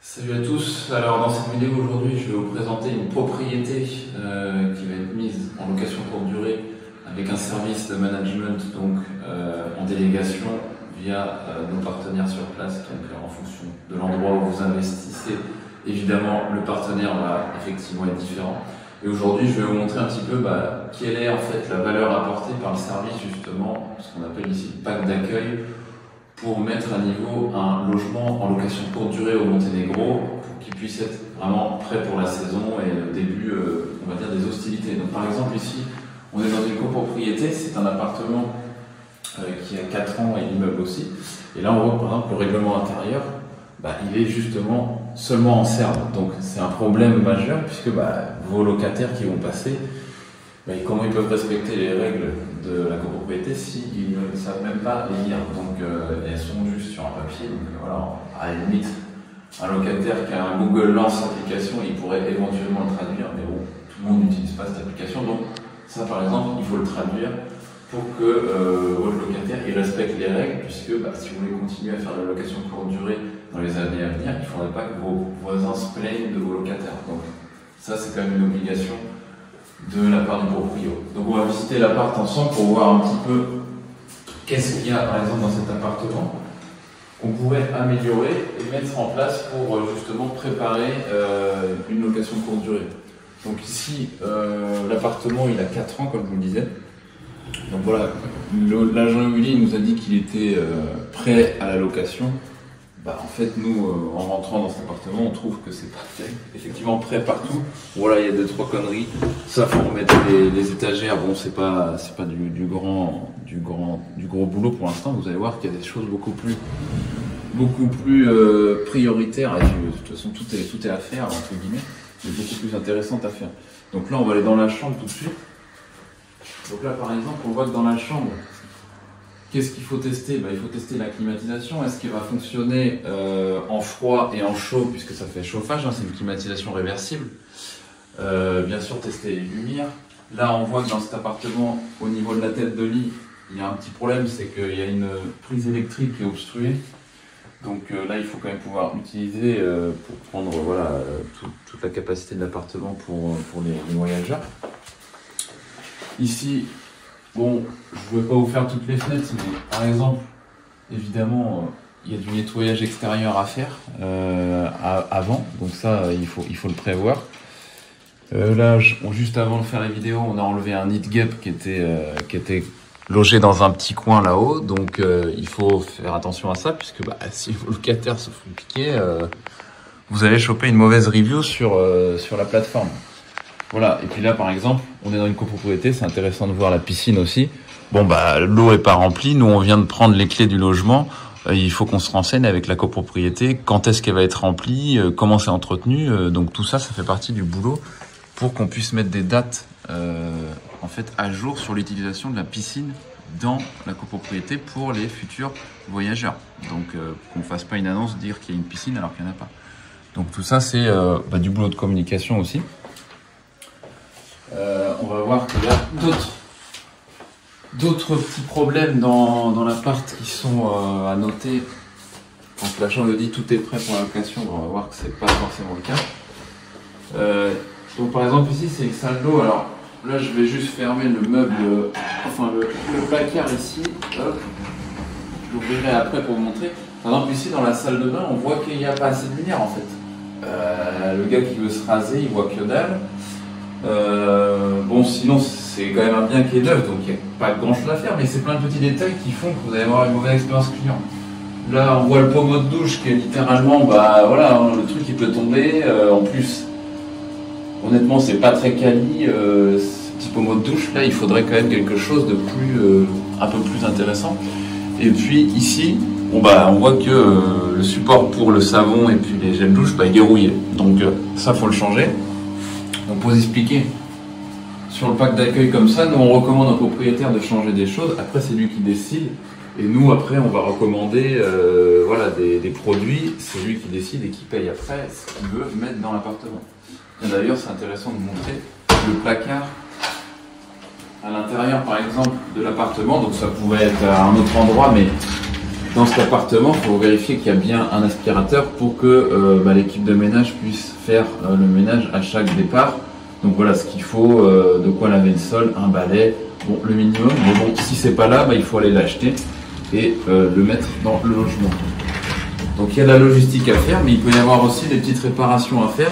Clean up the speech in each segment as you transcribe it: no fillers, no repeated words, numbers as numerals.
Salut à tous, alors dans cette vidéo aujourd'hui je vais vous présenter une propriété qui va être mise en location courte durée avec un service de management donc en délégation via nos partenaires sur place, donc en fonction de l'endroit où vous investissez. Évidemment le partenaire va effectivement être différent et aujourd'hui je vais vous montrer un petit peu quelle est en fait la valeur apportée par le service justement, ce qu'on appelle ici le pack d'accueil, pour mettre à niveau un logement en location courte durée au Monténégro pour qu'il puisse être vraiment prêt pour la saison et le début, on va dire, des hostilités. Donc par exemple ici, on est dans une copropriété, c'est un appartement qui a 4 ans et l'immeuble aussi. Et là on voit par exemple le règlement intérieur, il est justement seulement en serbe. Donc c'est un problème majeur puisque vos locataires qui vont passer, comment ils peuvent respecter les règles de la copropriété s'ils ne savent même pas les lire. Donc elles sont juste sur un papier. Donc voilà, à la limite, un locataire qui a un Google Lens application, il pourrait éventuellement le traduire, mais bon, tout le monde n'utilise pas cette application. Donc ça par exemple, il faut le traduire pour que votre locataire il respecte les règles, puisque si vous voulez continuer à faire de la location courte durée dans les années à venir, il ne faudrait pas que vos voisins se plaignent de vos locataires. Donc ça c'est quand même une obligation de la part du proprio. Donc on va visiter l'appart ensemble pour voir un petit peu qu'est-ce qu'il y a par exemple dans cet appartement qu'on pourrait améliorer et mettre en place pour justement préparer une location courte durée. Donc ici l'appartement il a 4 ans comme je vous le disais. Donc voilà, l'agent immobilier nous a dit qu'il était prêt à la location. En fait, nous, en rentrant dans cet appartement, on trouve que c'est pas effectivement prêt partout. Voilà, il y a 2-3 conneries. Ça, faut remettre les étagères. Bon, c'est pas du gros boulot pour l'instant. Vous allez voir qu'il y a des choses beaucoup plus prioritaires. Et de toute façon, tout est à faire entre guillemets, mais beaucoup plus intéressantes à faire. Donc là, on va aller dans la chambre tout de suite. Donc là, par exemple, on voit que dans la chambre, qu'est-ce qu'il faut tester? Il faut tester la climatisation. Est-ce qu'elle va fonctionner en froid et en chaud, puisque ça fait chauffage, c'est une climatisation réversible. Bien sûr, tester les lumières. Là, on voit que dans cet appartement, au niveau de la tête de lit, il y a un petit problème, c'est qu'il y a une prise électrique qui est obstruée. Donc là, il faut quand même pouvoir utiliser pour prendre toute la capacité de l'appartement pour les voyageurs. Ici, bon, je ne pouvais pas vous faire toutes les fenêtres, mais par exemple, évidemment, il y a du nettoyage extérieur à faire avant, donc ça, il faut le prévoir. Là, juste avant de faire la vidéo, on a enlevé un nid gap qui était logé dans un petit coin là-haut, donc il faut faire attention à ça, puisque si vos locataires se font piquer, vous allez choper une mauvaise review sur la plateforme. Voilà, et puis là par exemple, on est dans une copropriété, c'est intéressant de voir la piscine aussi. Bon l'eau est pas remplie, nous on vient de prendre les clés du logement, il faut qu'on se renseigne avec la copropriété, quand est-ce qu'elle va être remplie, comment c'est entretenu, donc tout ça, ça fait partie du boulot pour qu'on puisse mettre des dates en fait à jour sur l'utilisation de la piscine dans la copropriété pour les futurs voyageurs. Donc qu'on fasse pas une annonce dire qu'il y a une piscine alors qu'il n'y en a pas. Donc tout ça c'est du boulot de communication aussi. On va voir qu'il y a d'autres petits problèmes dans l'appart qui sont à noter. Quand l'agent nous dit tout est prêt pour la location, on va voir que c'est pas forcément le cas. Donc par exemple ici c'est une salle d'eau. Alors là je vais juste fermer le meuble, le placard ici. Hop. Je l'ouvrirai après pour vous montrer. Par exemple ici dans la salle de bain on voit qu'il n'y a pas assez de lumière en fait. Le gars qui veut se raser il voit que dalle. Sinon c'est quand même un bien qui est neuf, donc il n'y a pas grand chose à faire, mais c'est plein de petits détails qui font que vous allez avoir une mauvaise expérience client. Là on voit le pommeau de douche qui est littéralement, le truc qui peut tomber, en plus honnêtement c'est pas très quali, ce petit pommeau de douche, là il faudrait quand même quelque chose de plus, un peu plus intéressant. Et puis ici, on voit que le support pour le savon et puis les gels douche, il est rouillé, donc ça faut le changer. Donc pour vous expliquer, sur le pack d'accueil comme ça, nous on recommande au propriétaire de changer des choses, après c'est lui qui décide, et nous après on va recommander des produits, c'est lui qui décide et qui paye après ce qu'il veut mettre dans l'appartement. Et d'ailleurs c'est intéressant de montrer le placard à l'intérieur par exemple de l'appartement, donc ça pouvait être à un autre endroit, mais dans cet appartement, il faut vérifier qu'il y a bien un aspirateur pour que l'équipe de ménage puisse faire le ménage à chaque départ. Donc voilà ce qu'il faut, de quoi laver le sol, un balai, bon, le minimum. Mais bon, si c'est pas là, il faut aller l'acheter et le mettre dans le logement. Donc il y a de la logistique à faire, mais il peut y avoir aussi des petites réparations à faire.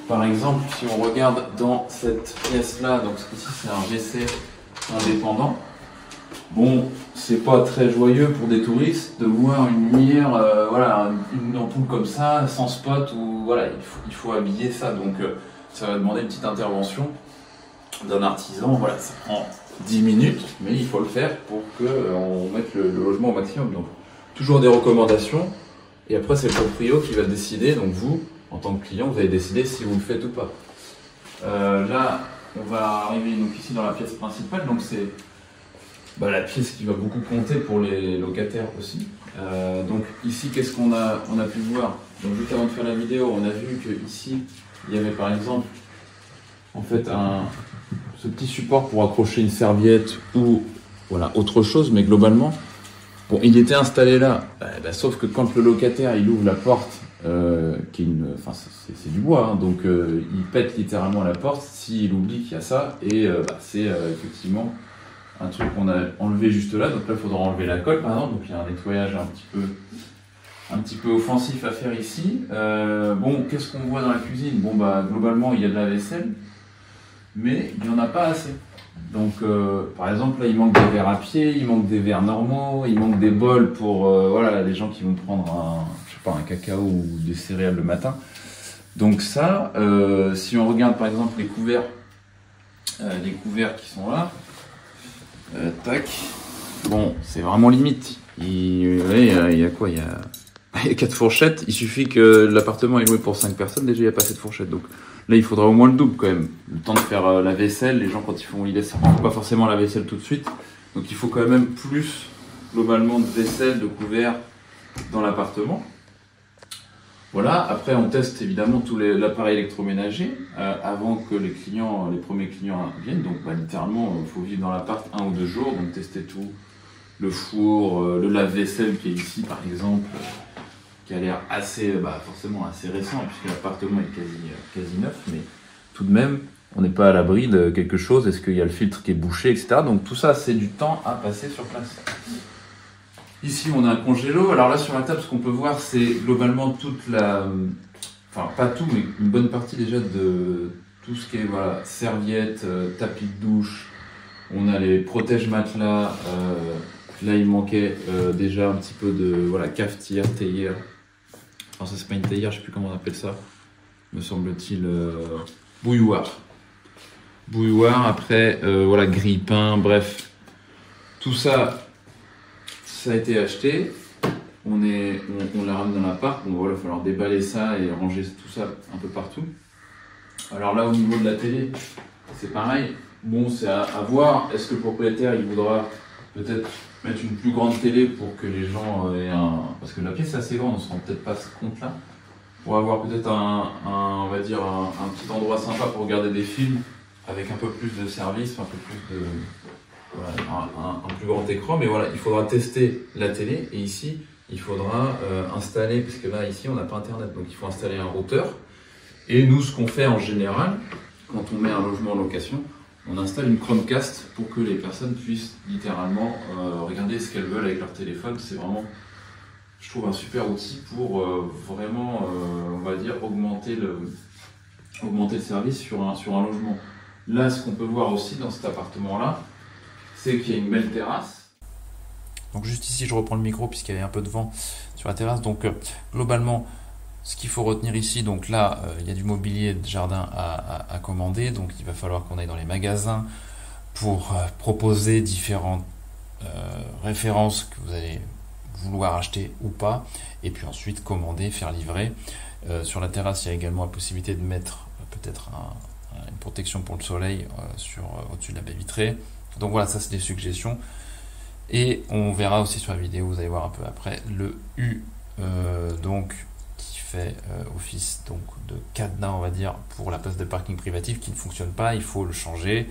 Par exemple, si on regarde dans cette pièce-là, donc ici c'est un WC indépendant. Bon, c'est pas très joyeux pour des touristes de voir une lumière, voilà, une ampoule comme ça, sans spot, ou voilà, il faut habiller ça. Donc ça va demander une petite intervention d'un artisan. Voilà, ça prend 10 minutes, mais il faut le faire pour qu'on mette le logement au maximum. Donc toujours des recommandations, et après c'est le proprio qui va décider. Donc vous, en tant que client, vous allez décider si vous le faites ou pas. Là, on va arriver donc ici dans la pièce principale. Donc c'est la pièce qui va beaucoup compter pour les locataires aussi. Donc ici, qu'est-ce qu'on a pu voir? Donc juste avant de faire la vidéo, on a vu que ici il y avait par exemple en fait ce petit support pour accrocher une serviette ou voilà autre chose, mais globalement, bon, il était installé là. Sauf que quand le locataire il ouvre la porte, c'est du bois, hein, donc il pète littéralement la porte s'il oublie qu'il y a ça, et c'est effectivement un truc qu'on a enlevé juste là. Donc là il faudra enlever la colle par exemple, donc il y a un nettoyage un petit peu offensif à faire ici. Bon, qu'est-ce qu'on voit dans la cuisine? Bon globalement il y a de la vaisselle, mais il n'y en a pas assez. Donc par exemple là il manque des verres à pied, il manque des verres normaux, il manque des bols pour voilà, les gens qui vont prendre un cacao ou des céréales le matin. Donc ça, si on regarde par exemple les couverts qui sont là, tac, bon c'est vraiment limite. Il y a quoi? Il y a 4 fourchettes, il suffit que l'appartement est loué pour 5 personnes, déjà il n'y a pas assez de fourchettes. Donc là il faudra au moins le double quand même. Le temps de faire la vaisselle, les gens quand ils font, ils laissent pas forcément la vaisselle tout de suite. Donc il faut quand même plus globalement de vaisselle, de couverts dans l'appartement. Voilà, après on teste évidemment tout l'appareil électroménager avant que les premiers clients viennent. Donc littéralement il faut vivre dans l'appart 1 ou 2 jours, donc tester tout, le four, le lave-vaisselle qui est ici par exemple, qui a l'air assez, forcément assez récent puisque l'appartement est quasi neuf, mais tout de même on n'est pas à l'abri de quelque chose. Est-ce qu'il y a le filtre qui est bouché, etc. Donc tout ça c'est du temps à passer sur place. Ici, on a un congélo. Alors là, sur la table, ce qu'on peut voir, c'est globalement toute la... Enfin, pas tout, mais une bonne partie déjà de tout ce qui est serviettes, tapis de douche. On a les protège-matelas. Là, il manquait déjà un petit peu de cafetière, théière. Alors ça, c'est pas une théière, je sais plus comment on appelle ça. Me semble-t-il bouilloire. Bouilloire, après, grille-pain, bref. Tout ça... Ça a été acheté, on l'a ramené dans l'appart. Bon voilà, il va falloir déballer ça et ranger tout ça un peu partout. Alors là, au niveau de la télé, c'est pareil. Bon, c'est à voir. Est-ce que le propriétaire il voudra peut-être mettre une plus grande télé pour que les gens aient parce que la pièce est assez grande, on ne se rend peut-être pas compte là. Pour avoir peut-être on va dire un petit endroit sympa pour regarder des films avec un peu plus de service, un peu plus de... Voilà, un plus grand écran, mais voilà, il faudra tester la télé, et ici il faudra installer, parce que là ici on n'a pas internet, donc il faut installer un routeur. Et nous, ce qu'on fait en général quand on met un logement en location, on installe une Chromecast pour que les personnes puissent littéralement regarder ce qu'elles veulent avec leur téléphone. C'est vraiment, je trouve, un super outil pour vraiment on va dire augmenter le service sur un logement. Là, ce qu'on peut voir aussi dans cet appartement là, c'est qu'il y a une belle terrasse. Donc juste ici, je reprends le micro puisqu'il y avait un peu de vent sur la terrasse. Donc globalement, ce qu'il faut retenir ici, donc là, il y a du mobilier de jardin à commander. Donc il va falloir qu'on aille dans les magasins pour proposer différentes références que vous allez vouloir acheter ou pas. Et puis ensuite commander, faire livrer. Sur la terrasse, il y a également la possibilité de mettre peut-être une protection pour le soleil au-dessus de la baie vitrée. Donc voilà, ça c'est des suggestions. Et on verra aussi sur la vidéo, vous allez voir un peu après, le U donc qui fait office donc de cadenas, on va dire, pour la place de parking privatif qui ne fonctionne pas, il faut le changer.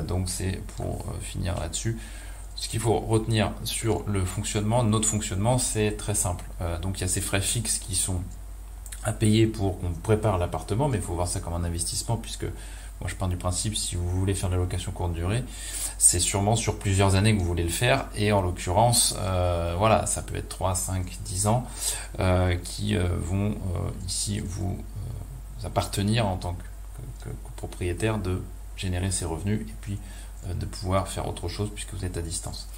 Donc c'est pour finir là-dessus ce qu'il faut retenir sur le fonctionnement, notre fonctionnement, c'est très simple. Donc il y a ces frais fixes qui sont à payer pour qu'on prépare l'appartement, mais il faut voir ça comme un investissement, puisque moi je pars du principe, si vous voulez faire de la location courte durée, c'est sûrement sur plusieurs années que vous voulez le faire, et en l'occurrence, voilà, ça peut être 3, 5, 10 ans qui vont ici vous appartenir en tant que propriétaire, de générer ces revenus et puis de pouvoir faire autre chose puisque vous êtes à distance.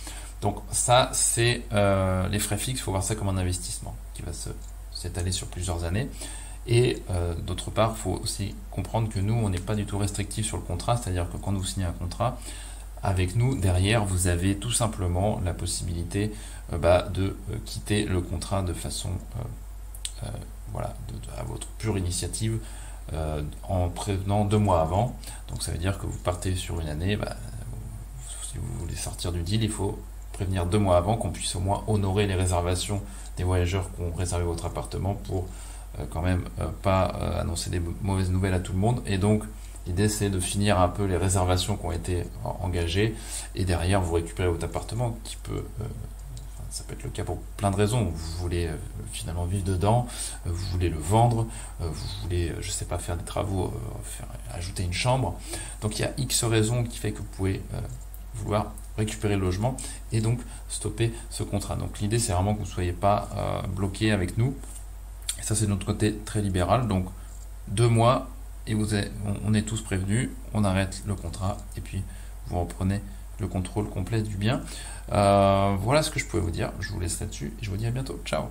Donc ça, c'est les frais fixes, il faut voir ça comme un investissement qui va s'étaler sur plusieurs années. Et d'autre part, il faut aussi comprendre que nous, on n'est pas du tout restrictif sur le contrat, c'est-à-dire que quand vous signez un contrat avec nous, derrière, vous avez tout simplement la possibilité de quitter le contrat de façon voilà, à votre pure initiative, en prévenant 2 mois avant. Donc ça veut dire que vous partez sur une année, si vous voulez sortir du deal, il faut prévenir 2 mois avant, qu'on puisse au moins honorer les réservations des voyageurs qui ont réservé votre appartement, pour quand même pas annoncer des mauvaises nouvelles à tout le monde. Et donc l'idée, c'est de finir un peu les réservations qui ont été engagées, et derrière vous récupérez votre appartement, qui peut ça peut être le cas pour plein de raisons. Vous voulez finalement vivre dedans, vous voulez le vendre, vous voulez, je sais pas, faire des travaux, ajouter une chambre. Donc il y a X raisons qui fait que vous pouvez vouloir récupérer le logement et donc stopper ce contrat. Donc l'idée, c'est vraiment que vous ne soyez pas bloqué avec nous. Et ça, c'est de notre côté très libéral. Donc 2 mois et on est tous prévenus, on arrête le contrat et puis vous reprenez le contrôle complet du bien. Voilà ce que je pouvais vous dire. Je vous laisse là-dessus et je vous dis à bientôt. Ciao.